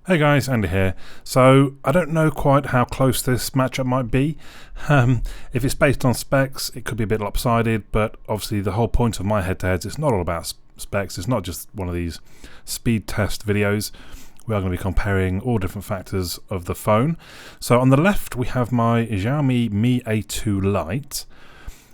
Hey guys, Andy here. So I don't know quite how close this matchup might be. If it's based on specs, it could be a bit lopsided, but obviously the whole point of my head-to-heads, it's not all about specs. It's not just one of these speed test videos. We are going to be comparing all different factors of the phone. So on the left, we have my Xiaomi Mi A2 Lite.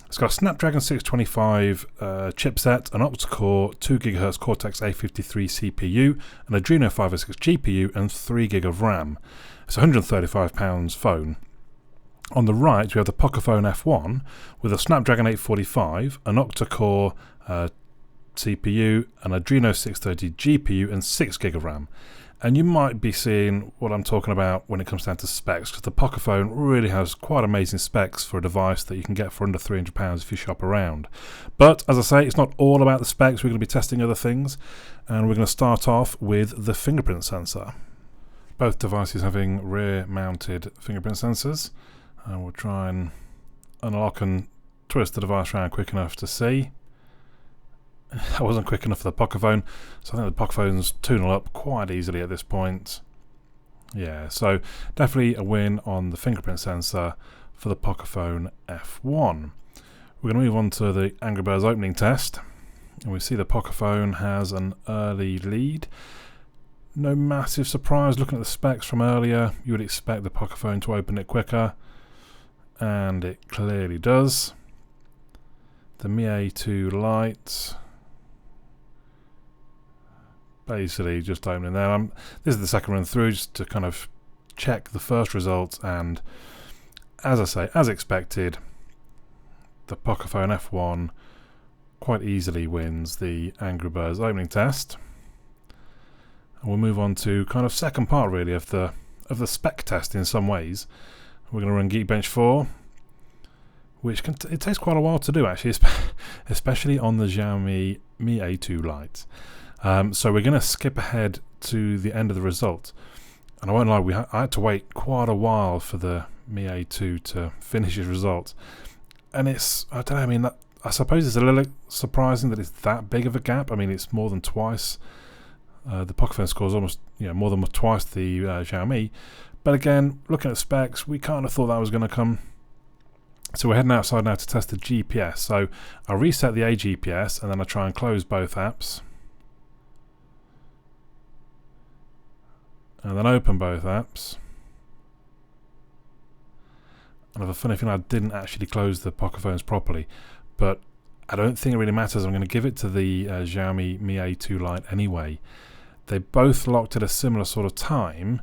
It's got a Snapdragon 625 chipset, an octa-core 2GHz Cortex-A53 CPU, an Adreno 506 GPU, and 3GB of RAM. It's a £135 phone. On the right, we have the Pocophone F1 with a Snapdragon 845, an octa-core CPU, an Adreno 630 GPU, and 6GB of RAM. And you might be seeing what I'm talking about when it comes down to specs, because the Pocophone really has quite amazing specs for a device that you can get for under £300 if you shop around. But as I say, it's not all about the specs. We're going to be testing other things, and we're going to start off with the fingerprint sensor. Both devices having rear-mounted fingerprint sensors, and we'll try and unlock and twist the device around quick enough to see. I wasn't quick enough for the Pocophone, so I think the Pocophone's 2-0 up quite easily at this point. Yeah, so definitely a win on the fingerprint sensor for the Pocophone F1. We're going to move on to the Angry Birds opening test, and we see the Pocophone has an early lead. No massive surprise looking at the specs from earlier. You would expect the Pocophone to open it quicker, and it clearly does. The Mi A2 Lite, basically just opening there. This is the second run through just to kind of check the first results, and as I say, as expected, the Pocophone F1 quite easily wins the Angry Birds opening test. And we'll move on to kind of second part really of the spec test in some ways. We're going to run Geekbench 4, which it takes quite a while to do actually, especially on the Xiaomi Mi A2 Lite. So we're going to skip ahead to the end of the result, and I won't lie, I had to wait quite a while for the Mi A2 to finish its result, and I don't know, I mean, I suppose it's a little surprising that it's that big of a gap. I mean, it's more than twice. The Pocophone scores almost, more than twice the Xiaomi, but again, looking at specs, we kind of thought that was going to come. So we're heading outside now to test the GPS. So I reset the AGPS, and then I try and close both apps. And then open both apps. And I have a funny feeling I didn't actually close the Pocophones properly, but I don't think it really matters. I'm going to give it to the Xiaomi Mi A2 Lite anyway. They both locked at a similar sort of time,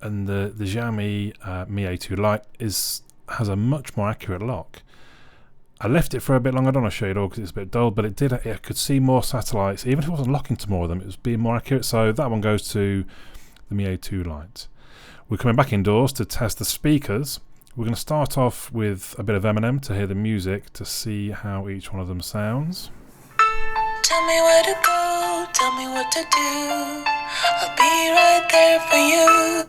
and the Xiaomi Mi A2 Lite has a much more accurate lock. I left it for a bit longer. I don't want to show you it all because it's a bit dull, but it could see more satellites. Even if it wasn't locking to more of them, it was being more accurate. So that one goes to the Mi A2 Lite. We're coming back indoors to test the speakers. We're going to start off with a bit of Eminem to hear the music to see how each one of them sounds. Tell me where to go, tell me what to do. I'll be right there for you.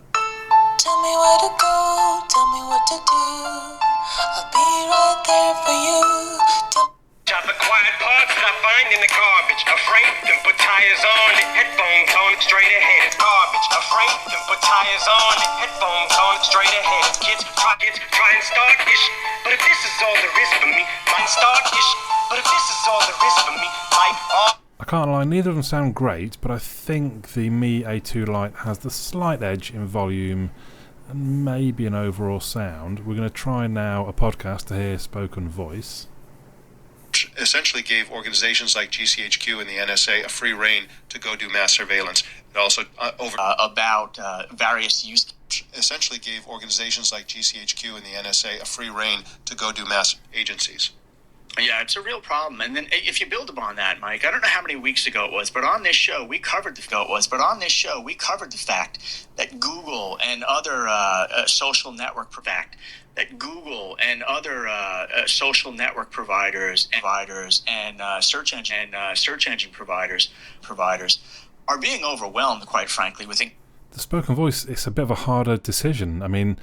Tell me where to go, tell me what to do. I'll be right there for you. Shot the quiet parts that I find in the garbage. Afraid to put tires on it, headphones on it, straight ahead. It's garbage. Afraid to put tires on it, headphones on it, straight ahead. It's kids try and start ish. But if this is all there is for me, might start ish. But if this is all there is for me, might all. I can't lie, neither of them sound great, but I think the Mi A2 Lite has the slight edge in volume and maybe an overall sound. We're going to try now a podcast to hear spoken voice. Essentially gave organizations like GCHQ and the NSA a free rein to go do mass surveillance. It also about various use. Essentially gave organizations like GCHQ and the NSA a free rein to go do mass agencies. Yeah, it's a real problem. And then if you build upon that, Mike, I don't know how many weeks ago it was, but on this show we covered the fact that Google and other social network providers and search engine providers are being overwhelmed, quite frankly, with. The spoken voice, it's a bit of a harder decision. I mean,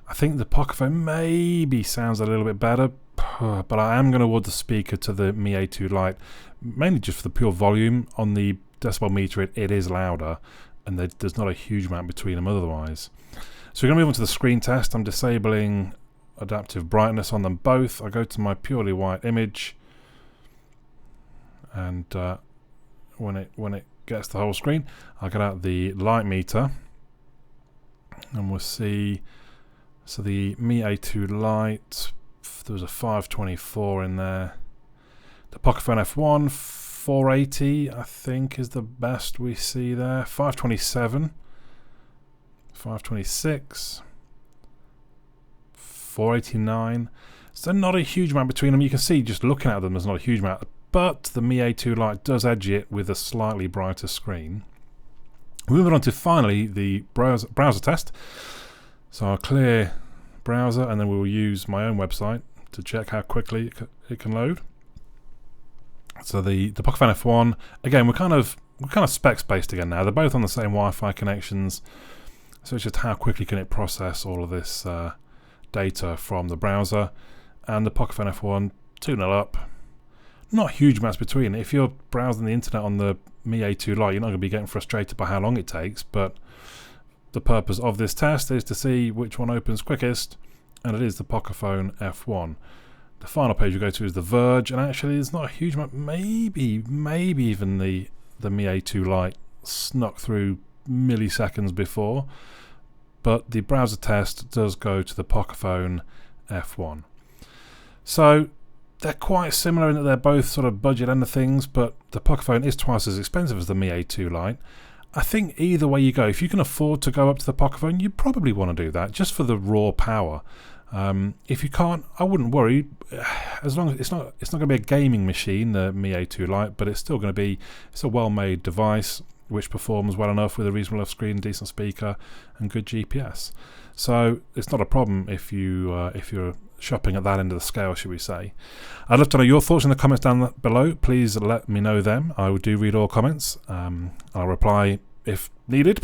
I think the Pocophone maybe sounds a little bit better, but I am going to award the speaker to the Mi A2 Lite, mainly just for the pure volume. On the decibel meter, it is louder, and there's not a huge amount between them otherwise. So we're going to move on to the screen test. I'm disabling adaptive brightness on them both. I go to my purely white image, and when it gets the whole screen, I'll get out the light meter, and we'll see. So the Mi A2 Lite, there was a 524 in there. The Pocophone F1 480, I think, is the best we see there. 527, 526, 489. So not a huge amount between them. You can see just looking at them, there's not a huge amount. But the Mi A2 Lite does edge it with a slightly brighter screen. Moving on to finally the browser test. So I'll clear browser, and then we will use my own website to check how quickly it can load. So the Pocophone F1, again, we're kind of specs based again now. They're both on the same Wi-Fi connections, so it's just how quickly can it process all of this data from the browser. And the Pocophone F1, 2-0 up. Not huge amounts between. If you're browsing the internet on the Mi A2 Lite, you're not going to be getting frustrated by how long it takes, but the purpose of this test is to see which one opens quickest, and it is the Pocophone F1. The final page we go to is The Verge, and actually there's not a huge amount, maybe even the Mi A2 Lite snuck through milliseconds before, but the browser test does go to the Pocophone F1. So they're quite similar in that they're both sort of budget end of things, but the Pocophone is twice as expensive as the Mi A2 Lite. I think either way you go, if you can afford to go up to the Pocophone, you probably want to do that, just for the raw power. If you can't, I wouldn't worry, as long as it's not going to be a gaming machine, the Mi A2 Lite, but it's still going to be, it's a well-made device which performs well enough with a reasonable enough screen, decent speaker, and good GPS. So it's not a problem if you're shopping at that end of the scale, should we say. I'd love to know your thoughts in the comments down below. Please let me know them. I do read all comments. I'll reply if needed.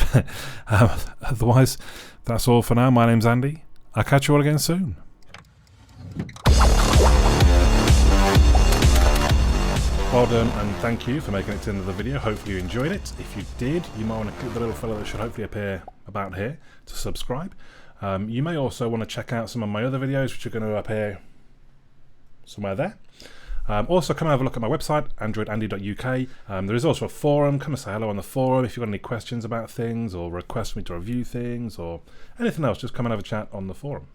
Otherwise, that's all for now. My name's Andy. I'll catch you all again soon. Well done, and thank you for making it to the end of the video. Hopefully you enjoyed it. If you did, you might want to click the little fellow that should hopefully appear about here to subscribe. You may also want to check out some of my other videos, which are going to appear somewhere there. Also, come and have a look at my website, androidandy.uk. There is also a forum. Come and say hello on the forum. If you've got any questions about things, or request me to review things, or anything else, just come and have a chat on the forum.